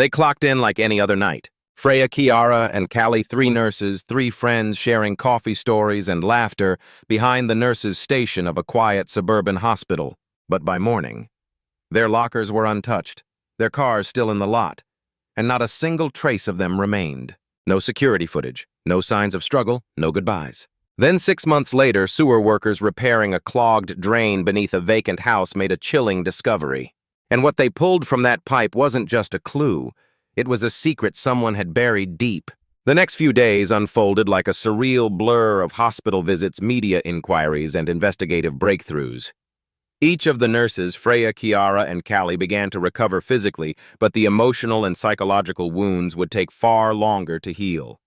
They clocked in like any other night. Freya, Kiara, and Callie, three nurses, three friends sharing coffee stories and laughter behind the nurses' station of a quiet suburban hospital. But by morning, their lockers were untouched, their cars still in the lot, and not a single trace of them remained. No security footage, no signs of struggle, no goodbyes. Then 6 months later, sewer workers repairing a clogged drain beneath a vacant house made a chilling discovery. And what they pulled from that pipe wasn't just a clue. It was a secret someone had buried deep. The next few days unfolded like a surreal blur of hospital visits, media inquiries, and investigative breakthroughs. Each of the nurses, Freya, Kiara, and Callie, began to recover physically, but the emotional and psychological wounds would take far longer to heal.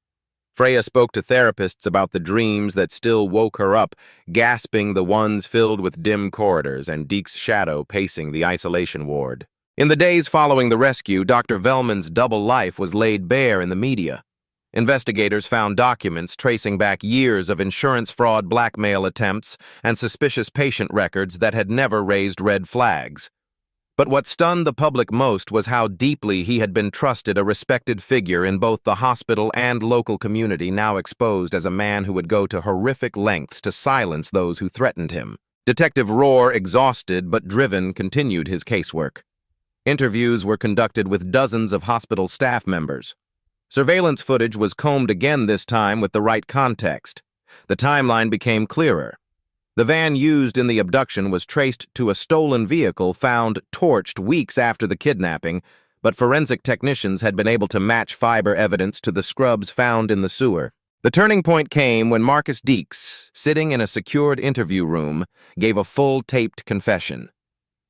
Freya spoke to therapists about the dreams that still woke her up, gasping the ones filled with dim corridors and Deke's shadow pacing the isolation ward. In the days following the rescue, Dr. Velman's double life was laid bare in the media. Investigators found documents tracing back years of insurance fraud, blackmail attempts, and suspicious patient records that had never raised red flags. But what stunned the public most was how deeply he had been trusted, a respected figure in both the hospital and local community, now exposed as a man who would go to horrific lengths to silence those who threatened him. Detective Rohr, exhausted but driven, continued his casework. Interviews were conducted with dozens of hospital staff members. Surveillance footage was combed again, this time with the right context. The timeline became clearer. The van used in the abduction was traced to a stolen vehicle found torched weeks after the kidnapping, but forensic technicians had been able to match fiber evidence to the scrubs found in the sewer. The turning point came when Marcus Deeks, sitting in a secured interview room, gave a full taped confession.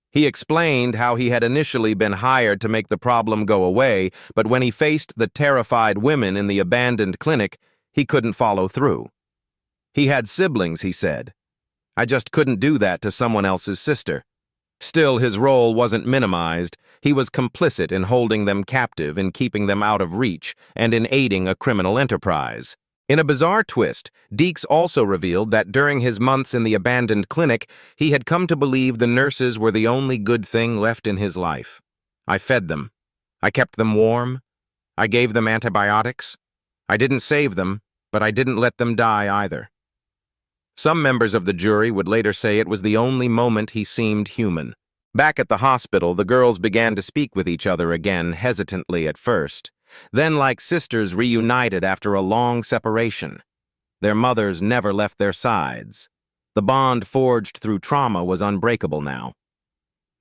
He explained how he had initially been hired to make the problem go away, but when he faced the terrified women in the abandoned clinic, he couldn't follow through. He had siblings, he said. I just couldn't do that to someone else's sister. Still, his role wasn't minimized. He was complicit in holding them captive, in keeping them out of reach, and in aiding a criminal enterprise. In a bizarre twist, Deeks also revealed that during his months in the abandoned clinic, he had come to believe the nurses were the only good thing left in his life. I fed them. I kept them warm. I gave them antibiotics. I didn't save them, but I didn't let them die either. Some members of the jury would later say it was the only moment he seemed human. Back at the hospital, the girls began to speak with each other again, hesitantly at first. Then, like sisters reunited after a long separation. Their mothers never left their sides. The bond forged through trauma was unbreakable now.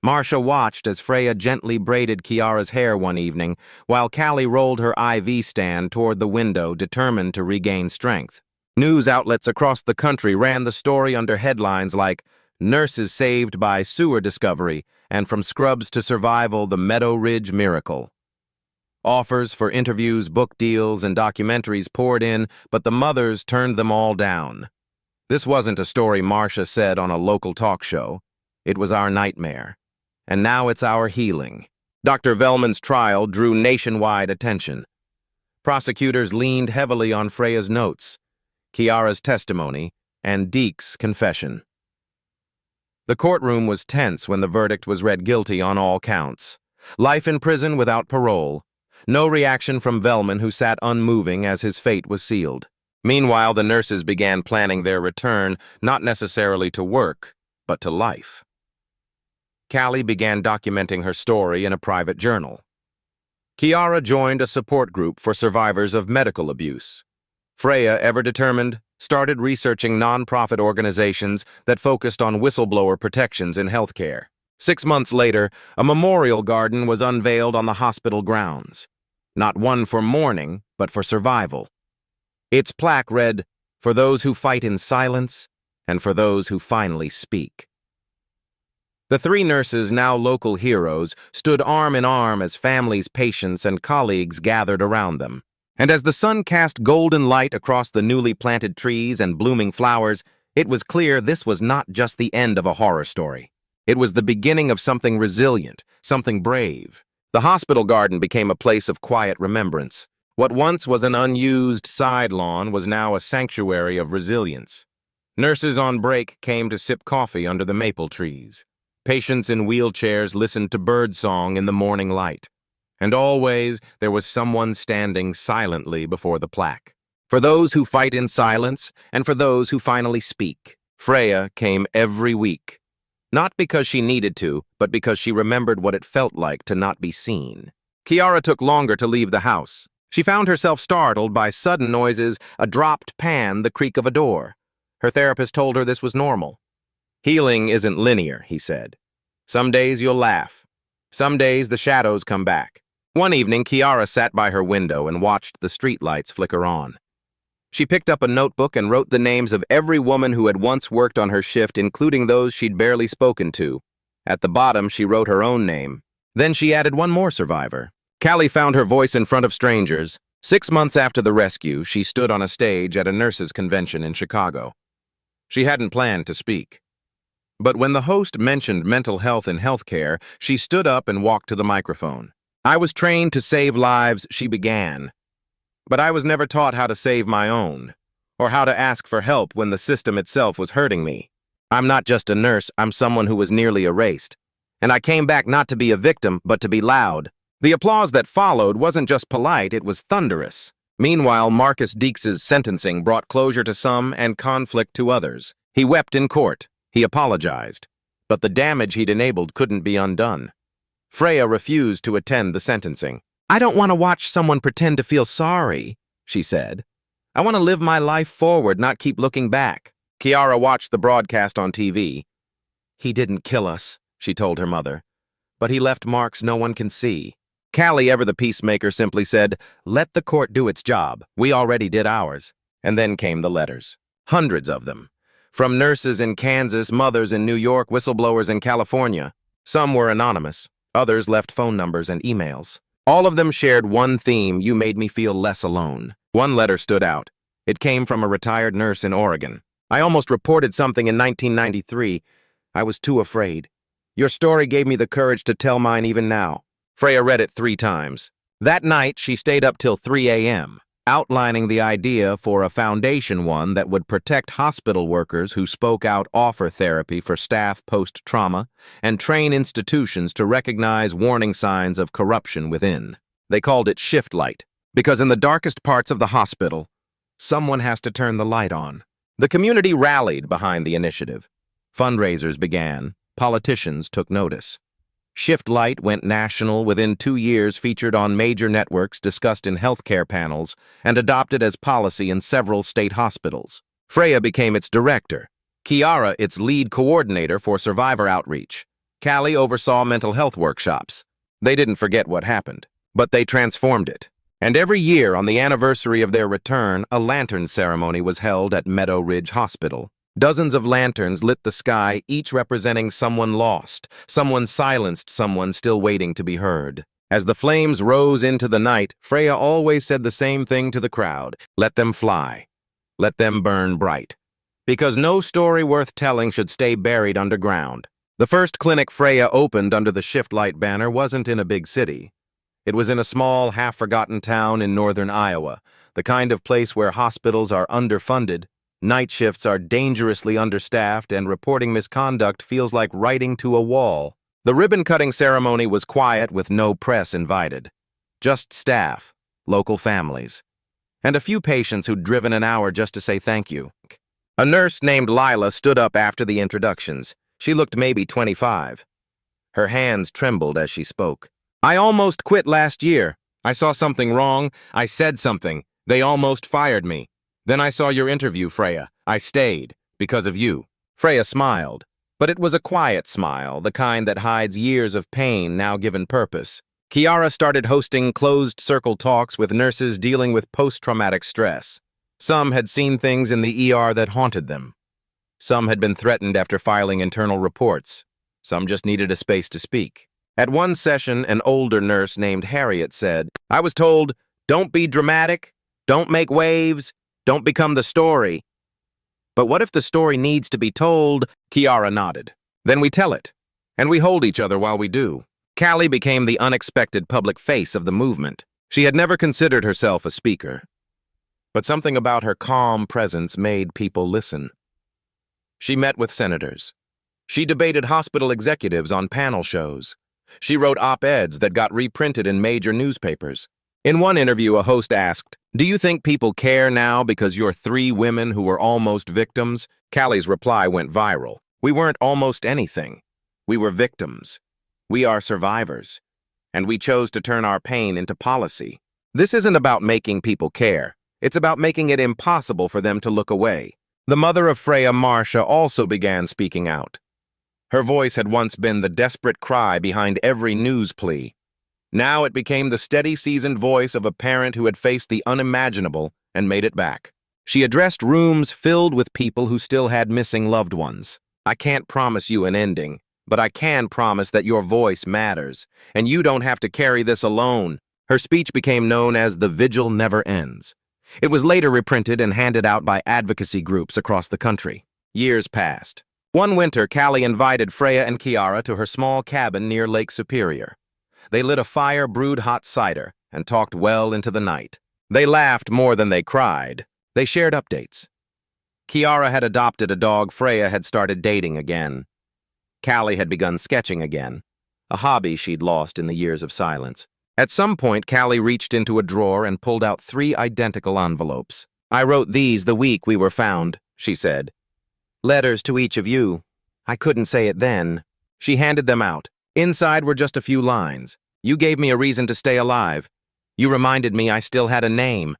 Marcia watched as Freya gently braided Kiara's hair one evening, while Callie rolled her IV stand toward the window, determined to regain strength. News outlets across the country ran the story under headlines like "Nurses Saved by Sewer Discovery" and "From Scrubs to Survival, the Meadow Ridge Miracle." Offers for interviews, book deals, and documentaries poured in, but the mothers turned them all down. This wasn't a story Marcia said on a local talk show. It was our nightmare. And now it's our healing. Dr. Velman's trial drew nationwide attention. Prosecutors leaned heavily on Freya's notes, Kiara's testimony, and Deeks' confession. The courtroom was tense when the verdict was read guilty on all counts. Life in prison without parole. No reaction from Velman, who sat unmoving as his fate was sealed. Meanwhile, the nurses began planning their return, not necessarily to work, but to life. Callie began documenting her story in a private journal. Kiara joined a support group for survivors of medical abuse. Freya, ever determined, started researching nonprofit organizations that focused on whistleblower protections in healthcare. 6 months later, a memorial garden was unveiled on the hospital grounds. Not one for mourning, but for survival. Its plaque read, "For those who fight in silence, and for those who finally speak." The three nurses, now local heroes, stood arm in arm as families, patients, and colleagues gathered around them. And as the sun cast golden light across the newly planted trees and blooming flowers, it was clear this was not just the end of a horror story. It was the beginning of something resilient, something brave. The hospital garden became a place of quiet remembrance. What once was an unused side lawn was now a sanctuary of resilience. Nurses on break came to sip coffee under the maple trees. Patients in wheelchairs listened to birdsong in the morning light. And always there was someone standing silently before the plaque. For those who fight in silence, and for those who finally speak. Freya came every week. Not because she needed to, but because she remembered what it felt like to not be seen. Kiara took longer to leave the house. She found herself startled by sudden noises, a dropped pan, the creak of a door. Her therapist told her this was normal. Healing isn't linear, he said. Some days you'll laugh. Some days the shadows come back. One evening, Kiara sat by her window and watched the streetlights flicker on. She picked up a notebook and wrote the names of every woman who had once worked on her shift, including those she'd barely spoken to. At the bottom, she wrote her own name. Then she added one more survivor. Callie found her voice in front of strangers. 6 months after the rescue, she stood on a stage at a nurses' convention in Chicago. She hadn't planned to speak. But when the host mentioned mental health and healthcare, she stood up and walked to the microphone. I was trained to save lives, she began. But I was never taught how to save my own, or how to ask for help when the system itself was hurting me. I'm not just a nurse, I'm someone who was nearly erased. And I came back not to be a victim, but to be loud. The applause that followed wasn't just polite, it was thunderous. Meanwhile, Marcus Deeks's sentencing brought closure to some and conflict to others. He wept in court. He apologized. But the damage he'd enabled couldn't be undone. Freya refused to attend the sentencing. I don't want to watch someone pretend to feel sorry, she said. I want to live my life forward, not keep looking back. Kiara watched the broadcast on TV. He didn't kill us, she told her mother. But he left marks no one can see. Callie, ever the peacemaker, simply said, let the court do its job. We already did ours. And then came the letters. Hundreds of them. From nurses in Kansas, mothers in New York, whistleblowers in California. Some were anonymous. Others left phone numbers and emails. All of them shared one theme: you made me feel less alone. One letter stood out. It came from a retired nurse in Oregon. I almost reported something in 1993. I was too afraid. Your story gave me the courage to tell mine even now. Freya read it 3 times. That night, she stayed up till 3 a.m., outlining the idea for a foundation one that would protect hospital workers who spoke out, offer therapy for staff post-trauma, and train institutions to recognize warning signs of corruption within. They called it Shift Light, because in the darkest parts of the hospital, someone has to turn the light on. The community rallied behind the initiative. Fundraisers began. Politicians took notice. Shift Light went national within 2 years, featured on major networks, discussed in healthcare panels, and adopted as policy in several state hospitals. Freya became its director. Kiara, its lead coordinator for survivor outreach. Callie oversaw mental health workshops. They didn't forget what happened, but they transformed it. And every year, on the anniversary of their return, a lantern ceremony was held at Meadow Ridge Hospital. Dozens of lanterns lit the sky, each representing someone lost, someone silenced, someone still waiting to be heard. As the flames rose into the night, Freya always said the same thing to the crowd: let them fly. Let them burn bright. Because no story worth telling should stay buried underground. The first clinic Freya opened under the Shift Light banner wasn't in a big city. It was in a small, half-forgotten town in northern Iowa, the kind of place where hospitals are underfunded, night shifts are dangerously understaffed, and reporting misconduct feels like writing to a wall. The ribbon-cutting ceremony was quiet, with no press invited. Just staff, local families, and a few patients who'd driven an hour just to say thank you. A nurse named Lila stood up after the introductions. She looked maybe 25. Her hands trembled as she spoke. I almost quit last year. I saw something wrong. I said something. They almost fired me. Then I saw your interview, Freya. I stayed, because of you. Freya smiled, but it was a quiet smile, the kind that hides years of pain now given purpose. Kiara started hosting closed-circle talks with nurses dealing with post-traumatic stress. Some had seen things in the ER that haunted them. Some had been threatened after filing internal reports. Some just needed a space to speak. At one session, an older nurse named Harriet said, I was told, don't be dramatic, don't make waves, don't become the story. But what if the story needs to be told? Kiara nodded. Then we tell it, and we hold each other while we do. Callie became the unexpected public face of the movement. She had never considered herself a speaker, but something about her calm presence made people listen. She met with senators. She debated hospital executives on panel shows. She wrote op-eds that got reprinted in major newspapers. In one interview, a host asked, "Do you think people care now because you're three women who were almost victims?" Callie's reply went viral. "We weren't almost anything. We were victims. We are survivors. And we chose to turn our pain into policy." This isn't about making people care. It's about making it impossible for them to look away. The mother of Freya, Marcia, also began speaking out. Her voice had once been the desperate cry behind every news plea. Now it became the steady, seasoned voice of a parent who had faced the unimaginable and made it back. She addressed rooms filled with people who still had missing loved ones. "I can't promise you an ending, but I can promise that your voice matters, and you don't have to carry this alone." Her speech became known as "The Vigil Never Ends." It was later reprinted and handed out by advocacy groups across the country. Years passed. One winter, Callie invited Freya and Kiara to her small cabin near Lake Superior. They lit a fire, brewed hot cider, and talked well into the night. They laughed more than they cried. They shared updates. Kiara had adopted a dog. Freya had started dating again. Callie had begun sketching again, a hobby she'd lost in the years of silence. At some point, Callie reached into a drawer and pulled out 3 identical envelopes. "I wrote these the week we were found," she said. "Letters to each of you. I couldn't say it then." She handed them out. Inside were just a few lines. "You gave me a reason to stay alive. You reminded me I still had a name.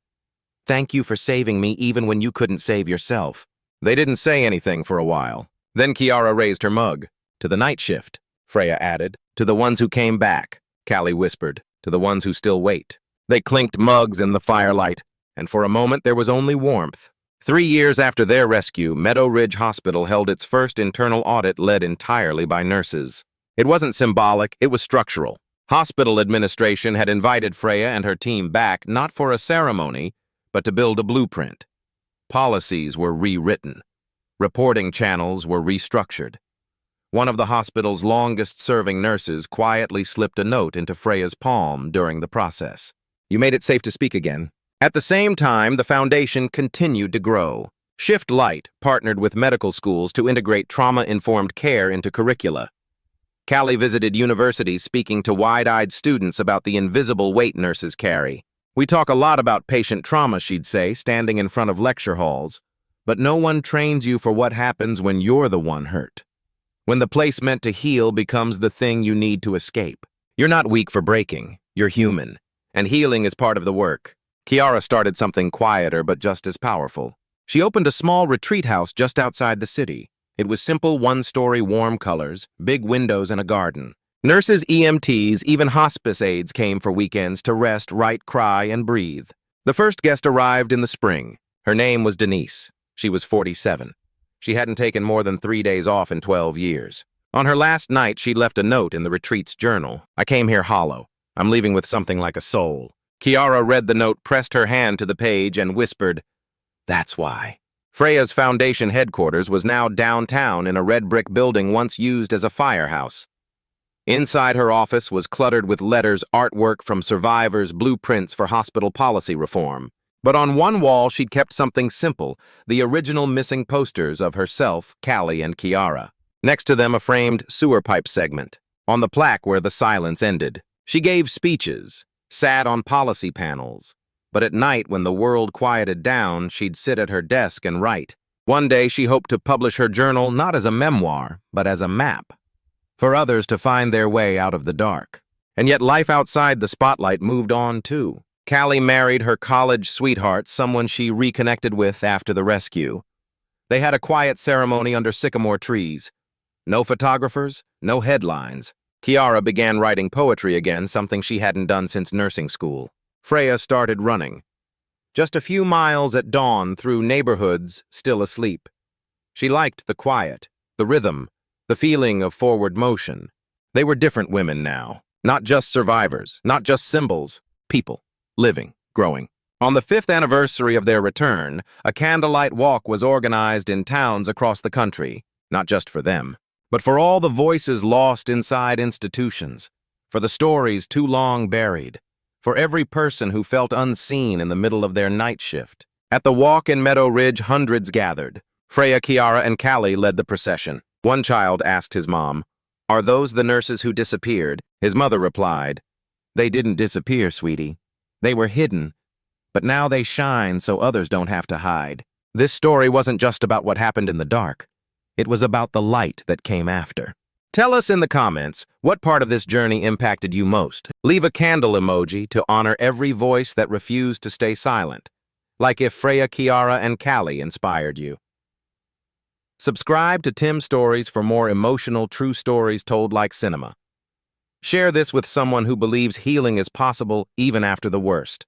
Thank you for saving me even when you couldn't save yourself." They didn't say anything for a while. Then Kiara raised her mug. "To the night shift," Freya added. "To the ones who came back," Callie whispered. "To the ones who still wait." They clinked mugs in the firelight, and for a moment there was only warmth. 3 years after their rescue, Meadow Ridge Hospital held its first internal audit led entirely by nurses. It wasn't symbolic, it was structural. Hospital administration had invited Freya and her team back not for a ceremony, but to build a blueprint. Policies were rewritten. Reporting channels were restructured. One of the hospital's longest-serving nurses quietly slipped a note into Freya's palm during the process. "You made it safe to speak again." At the same time, the foundation continued to grow. Shift Light partnered with medical schools to integrate trauma-informed care into curricula. Callie visited universities speaking to wide-eyed students about the invisible weight nurses carry. "We talk a lot about patient trauma," she'd say, standing in front of lecture halls, "but no one trains you for what happens when you're the one hurt. When the place meant to heal becomes the thing you need to escape. You're not weak for breaking, you're human, and healing is part of the work." Kiara started something quieter but just as powerful. She opened a small retreat house just outside the city. It was simple, one-story, warm colors, big windows and a garden. Nurses, EMTs, even hospice aides came for weekends to rest, write, cry, and breathe. The first guest arrived in the spring. Her name was Denise. She was 47. She hadn't taken more than 3 days off in 12 years. On her last night, she left a note in the retreat's journal. "I came here hollow. I'm leaving with something like a soul." Kiara read the note, pressed her hand to the page, and whispered, "That's why." Freya's foundation headquarters was now downtown in a red brick building once used as a firehouse. Inside her office was cluttered with letters, artwork from survivors, blueprints for hospital policy reform. But on one wall, she'd kept something simple, the original missing posters of herself, Callie, and Kiara. Next to them, a framed sewer pipe segment. On the plaque where the silence ended. She gave speeches, sat on policy panels. But at night, when the world quieted down, she'd sit at her desk and write. One day, she hoped to publish her journal not as a memoir, but as a map, for others to find their way out of the dark. And yet life outside the spotlight moved on, too. Callie married her college sweetheart, someone she reconnected with after the rescue. They had a quiet ceremony under sycamore trees. No photographers, no headlines. Kiara began writing poetry again, something she hadn't done since nursing school. Freya started running. Just a few miles at dawn through neighborhoods still asleep. She liked the quiet, the rhythm, the feeling of forward motion. They were different women now. Not just survivors, not just symbols, people. Living, growing. On the 5th anniversary of their return, a candlelight walk was organized in towns across the country, not just for them, but for all the voices lost inside institutions, for the stories too long buried, for every person who felt unseen in the middle of their night shift. At the walk in Meadow Ridge, hundreds gathered. Freya, Kiara, and Callie led the procession. One child asked his mom, Are those the nurses who disappeared? His mother replied, They didn't disappear, sweetie. They were hidden, but now they shine so others don't have to hide. This story wasn't just about what happened in the dark. It was about the light that came after. Tell us in the comments what part of this journey impacted you most. Leave a candle emoji to honor every voice that refused to stay silent, like if Freya, Kiara, and Callie inspired you. Subscribe to Tim Stories for more emotional, true stories told like cinema. Share this with someone who believes healing is possible even after the worst.